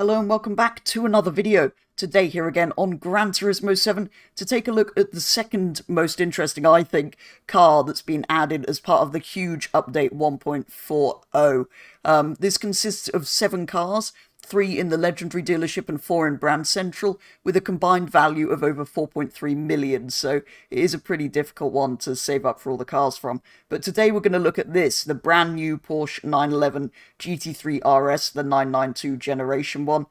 Hello and welcome back to another video. Today here again on Gran Turismo 7 to take a look at the second most interesting, I think, car that's been added as part of the huge update 1.40. This consists of 7 cars, 3 in the Legendary dealership and 4 in Brand Central, with a combined value of over 4.3 million, so it is a pretty difficult one to save up for all the cars from. But today we're going to look at this, the brand new Porsche 911 GT3 RS, the 992 generation one,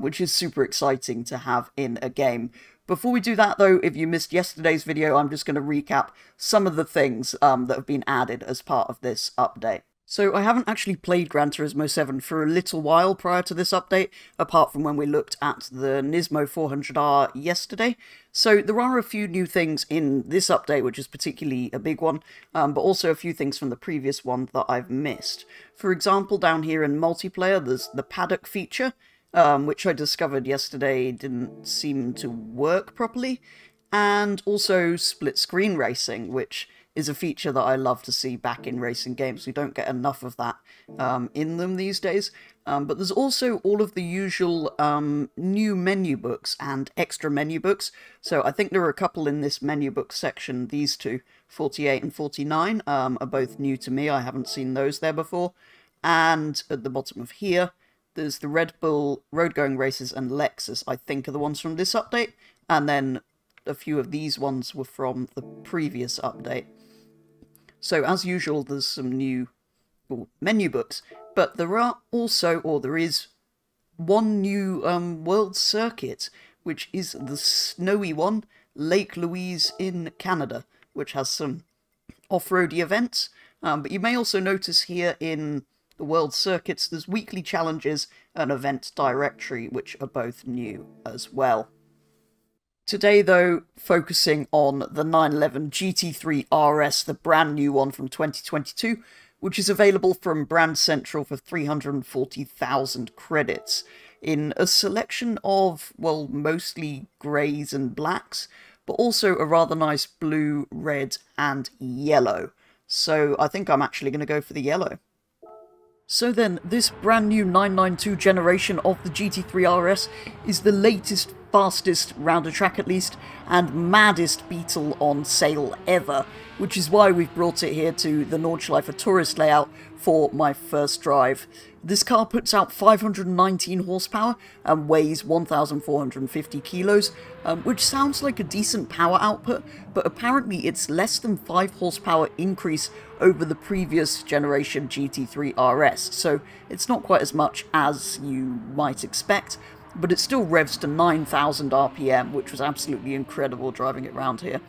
which is super exciting to have in a game. Before we do that though, if you missed yesterday's video, I'm just going to recap some of the things that have been added as part of this update. So I haven't actually played Gran Turismo 7 for a little while prior to this update, apart from when we looked at the Nismo 400R yesterday. So there are a few new things in this update, which is particularly a big one, but also a few things from the previous one that I've missed. For example, down here in multiplayer, there's the paddock feature, which I discovered yesterday didn't seem to work properly, and also split screen racing, which is a feature that I love to see back in racing games. We don't get enough of that in them these days. But there's also all of the usual new menu books and extra menu books. So I think there are a couple in this menu book section. These two, 48 and 49, are both new to me. I haven't seen those there before. And at the bottom of here, there's the Red Bull, Road Going Races, and Lexus, I think, are the ones from this update. And then a few of these ones were from the previous update. So, as usual, there's some new menu books, but there are also, or there is, one new world circuit, which is the snowy one, Lake Louise in Canada, which has some off-roady events. But you may also notice here in the world circuits, there's weekly challenges and event directory, which are both new as well. Today, though, focusing on the 911 GT3 RS, the brand new one from 2022, which is available from Brand Central for 340,000 credits, in a selection of, well, mostly greys and blacks, but also a rather nice blue, red, and yellow. So I think I'm actually going to go for the yellow. So then, this brand new 992 generation of the GT3 RS is the latest, fastest, round a track at least, and maddest Beetle on sale ever, which is why we've brought it here to the Nordschleife Tourist layout for my first drive. This car puts out 519 horsepower and weighs 1,450 kilos, which sounds like a decent power output, but apparently it's less than 5 horsepower increase over the previous generation GT3 RS, so it's not quite as much as you might expect, but it still revs to 9,000 RPM, which was absolutely incredible driving it around here.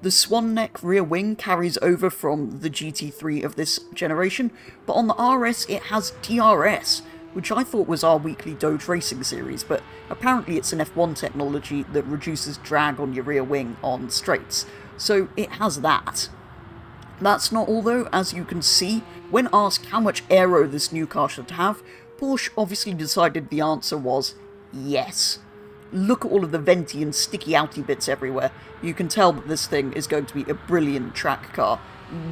The swan neck rear wing carries over from the GT3 of this generation, but on the RS it has DRS, which I thought was our weekly Doge Racing series, but apparently it's an F1 technology that reduces drag on your rear wing on straights, so it has that. That's not all though, as you can see. When asked how much aero this new car should have, Porsche obviously decided the answer was yes. Look at all of the venti and sticky outy bits everywhere. You can tell that this thing is going to be a brilliant track car,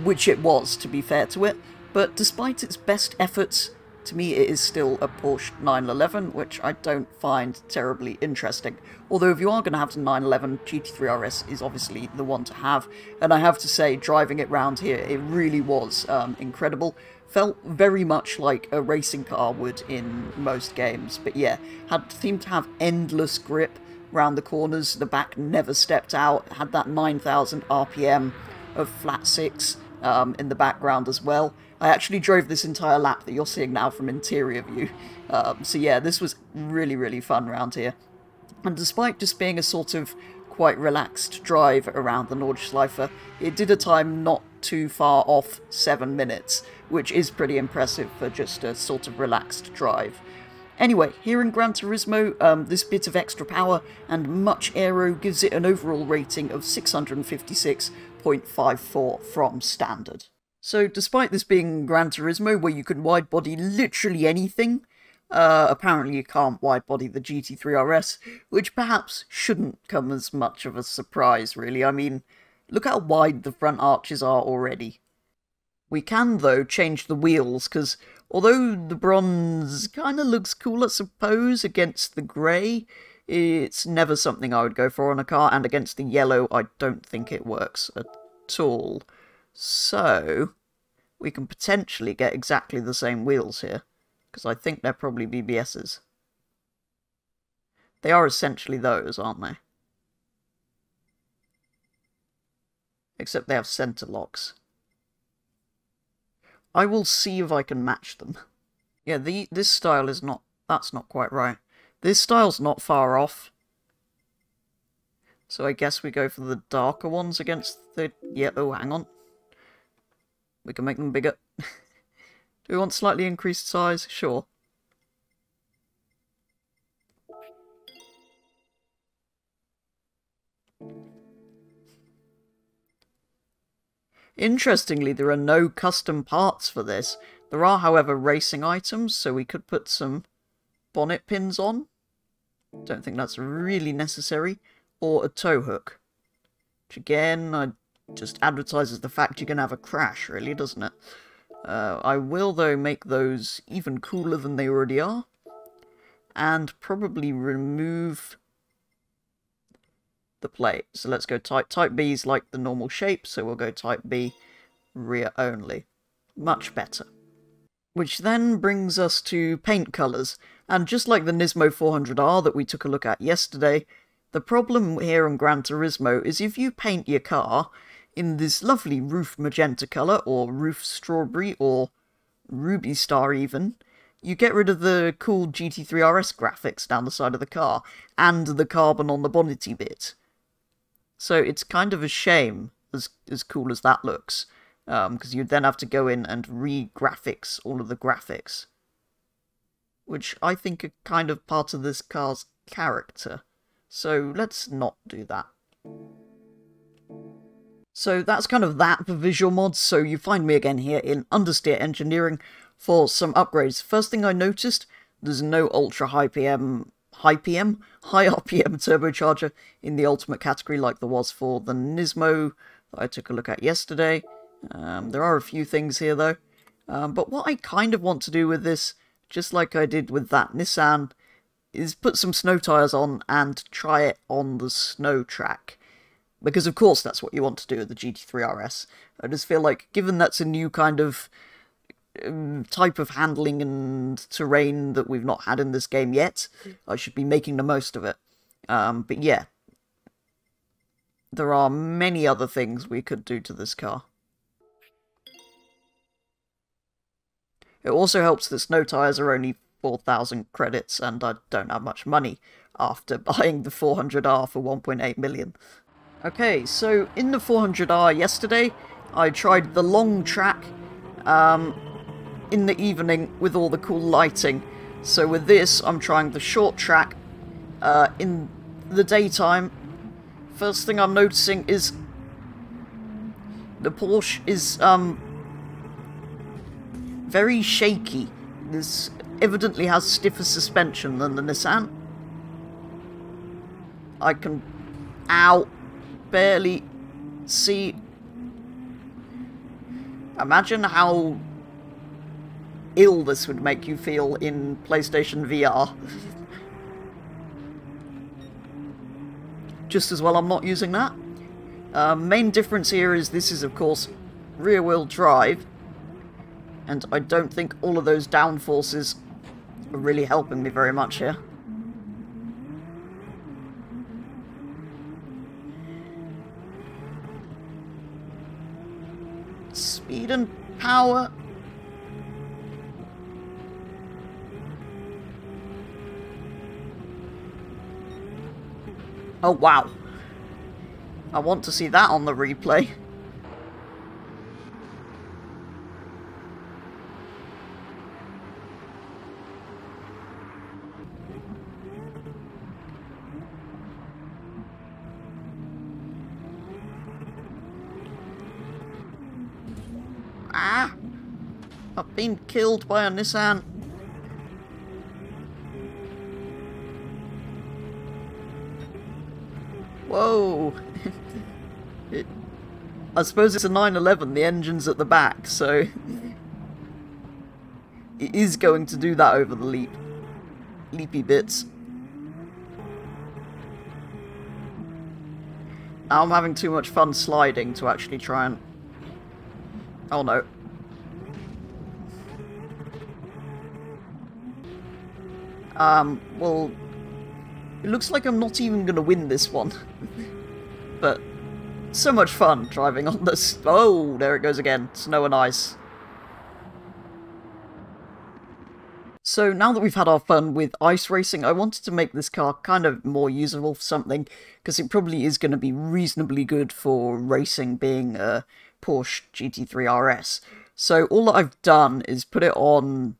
which it was, to be fair to it, but despite its best efforts, to me it is still a Porsche 911, which I don't find terribly interesting. Although if you are going to have the 911, GT3 RS is obviously the one to have, and I have to say, driving it round here, it really was incredible. Felt very much like a racing car would in most games, but yeah, seemed to have endless grip round the corners, the back never stepped out, had that 9,000 RPM of flat 6 in the background as well. I actually drove this entire lap that you're seeing now from interior view, so yeah, this was really, really fun around here. And despite just being a sort of quite relaxed drive around the Nordschleife, it did a time not too far off 7 minutes, which is pretty impressive for just a sort of relaxed drive. Anyway, here in Gran Turismo, this bit of extra power and much aero gives it an overall rating of 656.54 from standard. So despite this being Gran Turismo, where you can wide body literally anything, apparently you can't wide body the GT3 RS, which perhaps shouldn't come as much of a surprise really. I mean, look how wide the front arches are already. We can, though, change the wheels, because Although the bronze kind of looks cool, I suppose, against the grey, it's never something I would go for on a car, and against the yellow, I don't think it works at all. So, we can potentially get exactly the same wheels here, because I think they're probably BBSs. They are essentially those, aren't they? Except they have centre locks. I will see if I can match them. Yeah, this style is not... That's not quite right. This style's not far off. So I guess we go for the darker ones against the... Yeah, oh, hang on. We can make them bigger. Do we want slightly increased size? Sure. Interestingly, there are no custom parts for this. There are, however, racing items, so we could put some bonnet pins on. Don't think that's really necessary. Or a tow hook. Which, again, just advertises the fact you can have a crash, really, doesn't it? I will, though, make those even cooler than they already are. And probably remove the plate. So let's go Type B is like the normal shape, so we'll go Type B, rear only. Much better. Which then brings us to paint colours. And just like the Nismo 400R that we took a look at yesterday, the problem here on Gran Turismo is if you paint your car in this lovely roof magenta colour, or roof strawberry, or ruby star even, you get rid of the cool GT3 RS graphics down the side of the car, and the carbon on the bonnety bit. So it's kind of a shame, as cool as that looks, because you'd then have to go in and re-graphics all of the graphics. Which I think are kind of part of this car's character. So let's not do that. So that's kind of that for visual mods, so you find me again here in Understeer Engineering for some upgrades. First thing I noticed, there's no ultra high RPM turbocharger in the ultimate category like there was for the Nismo that I took a look at yesterday. There are a few things here though. But what I kind of want to do with this, just like I did with that Nissan, is put some snow tyres on and try it on the snow track. Because of course that's what you want to do with the GT3 RS. I just feel like, given that's a new kind of type of handling and terrain that we've not had in this game yet, I should be making the most of it. But yeah, there are many other things we could do to this car. It also helps that snow tyres are only 4,000 credits, and I don't have much money after buying the 400R for 1.8 million. Okay, so in the 400R yesterday, I tried the long track in the evening with all the cool lighting. So with this, I'm trying the short track in the daytime. First thing I'm noticing is the Porsche is very shaky. This evidently has stiffer suspension than the Nissan. I can, barely see. Imagine how ill this would make you feel in PlayStation VR. Just as well I'm not using that. Main difference here is this is, of course, rear-wheel drive, and I don't think all of those downforces are really helping me very much here. Speed and power. Oh wow. I want to see that on the replay. Ah! I've been killed by a Nissan. Whoa! I suppose it's a 911, the engine's at the back, so it is going to do that over the leapy bits. Now I'm having too much fun sliding to actually try and... Oh no. Well, it looks like I'm not even gonna win this one. But, so much fun driving on this. Oh, there it goes again. Snow and ice. So now that we've had our fun with ice racing, I wanted to make this car kind of more usable for something, because it probably is going to be reasonably good for racing, being a Porsche GT3 RS. So all that I've done is put it on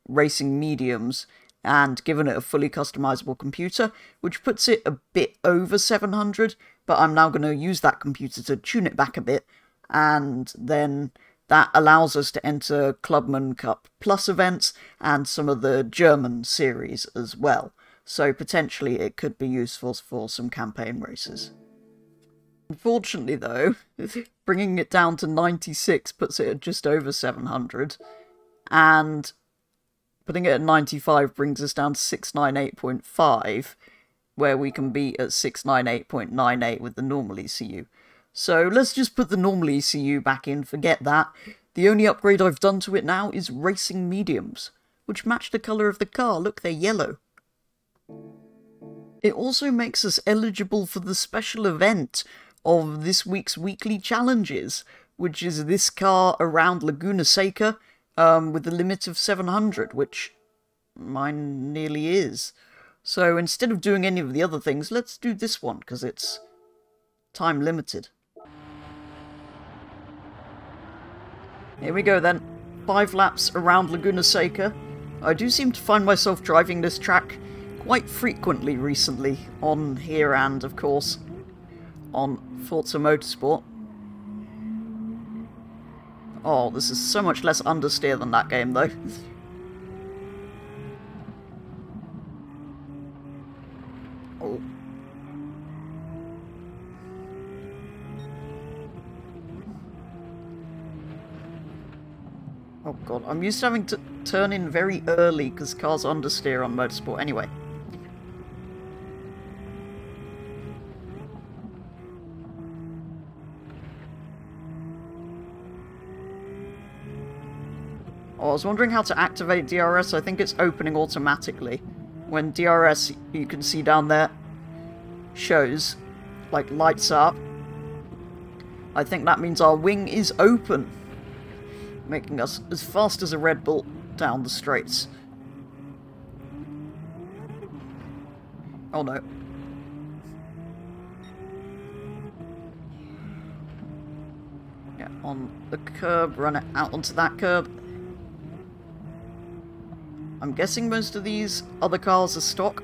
racing mediums and given it a fully customizable computer, which puts it a bit over 700, but I'm now going to use that computer to tune it back a bit, and then that allows us to enter Clubman Cup Plus events and some of the German series as well. So potentially it could be useful for some campaign races. Unfortunately though, bringing it down to 96 puts it at just over 700, and putting it at 95 brings us down to 698.5, where we can be at 698.98 with the normal ECU. So let's just put the normal ECU back in, forget that. The only upgrade I've done to it now is racing mediums, which match the colour of the car. Look, they're yellow. It also makes us eligible for the special event of this week's weekly challenges, which is this car around Laguna Seca with a limit of 700, which mine nearly is. So instead of doing any of the other things, let's do this one, because it's time limited. Here we go then. 5 laps around Laguna Seca. I do seem to find myself driving this track quite frequently recently, on here and, of course, on Forza Motorsport. Oh, this is so much less understeer than that game, though. Oh. Oh god, I'm used to having to turn in very early because cars understeer on Motorsport anyway. Oh, I was wondering how to activate DRS. I think it's opening automatically. When DRS, you can see down there, shows, like, lights up. I think that means our wing is open, making us as fast as a Red Bull down the straights. Oh no. Yeah, on the curb, run it out onto that curb. I'm guessing most of these other cars are stock.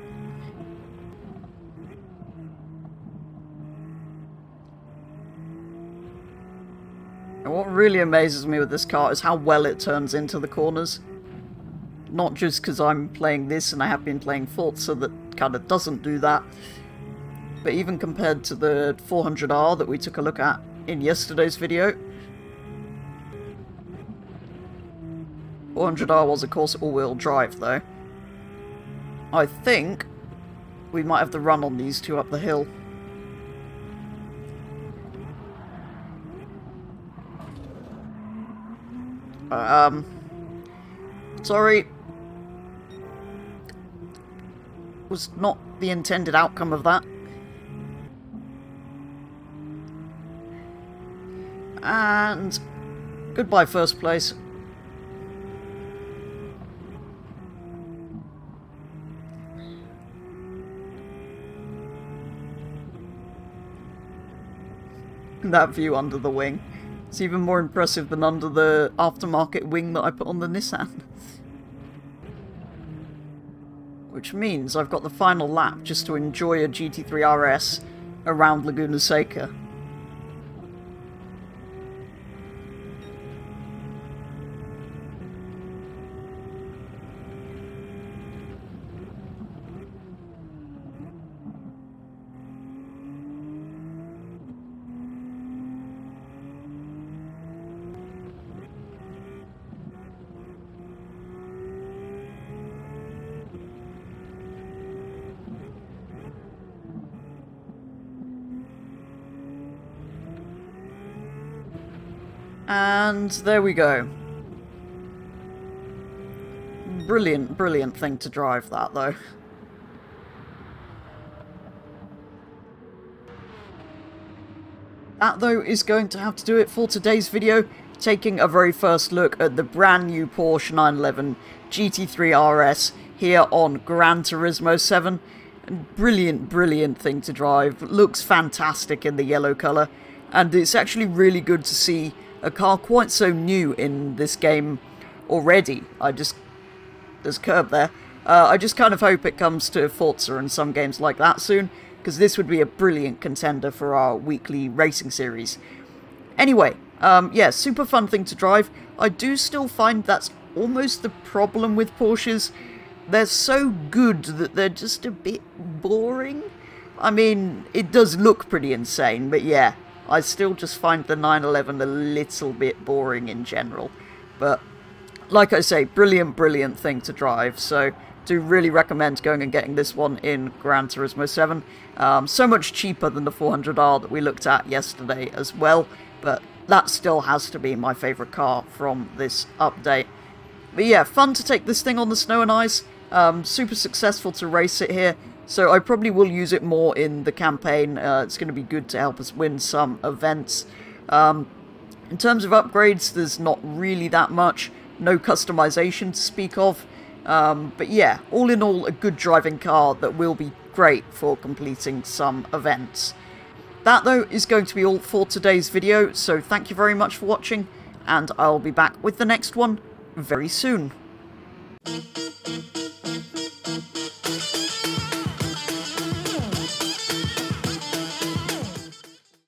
And what really amazes me with this car is how well it turns into the corners. Not just because I'm playing this and I have been playing Forza that kind of doesn't do that, but even compared to the 400R that we took a look at in yesterday's video. 400R was, of course, all-wheel drive, though. I think we might have the run on these two up the hill. Sorry. Was not the intended outcome of that. And goodbye, first place. That view under the wing. It's even more impressive than under the aftermarket wing that I put on the Nissan. Which means I've got the final lap just to enjoy a GT3 RS around Laguna Seca. And there we go. Brilliant, brilliant thing to drive that, though. That, though, is going to have to do it for today's video, taking a very first look at the brand new Porsche 911 GT3 RS here on Gran Turismo 7. Brilliant, brilliant thing to drive. Looks fantastic in the yellow colour, and it's actually really good to see a car quite so new in this game already. There's a curb there. I just kind of hope it comes to Forza and some games like that soon, because this would be a brilliant contender for our weekly racing series. Anyway, yeah, super fun thing to drive. I do still find that's almost the problem with Porsches. They're so good that they're just a bit boring. I mean, it does look pretty insane, but yeah, I still just find the 911 a little bit boring in general. But like I say, brilliant, brilliant thing to drive, so do really recommend going and getting this one in Gran Turismo 7. So much cheaper than the 400R that we looked at yesterday as well, but that still has to be my favourite car from this update. But yeah, fun to take this thing on the snow and ice, super successful to race it here, so I probably will use it more in the campaign. It's going to be good to help us win some events. In terms of upgrades, there's not really that much. No customization to speak of, but yeah, all in all, a good driving car that will be great for completing some events. That, though, is going to be all for today's video, so thank you very much for watching, and I'll be back with the next one very soon.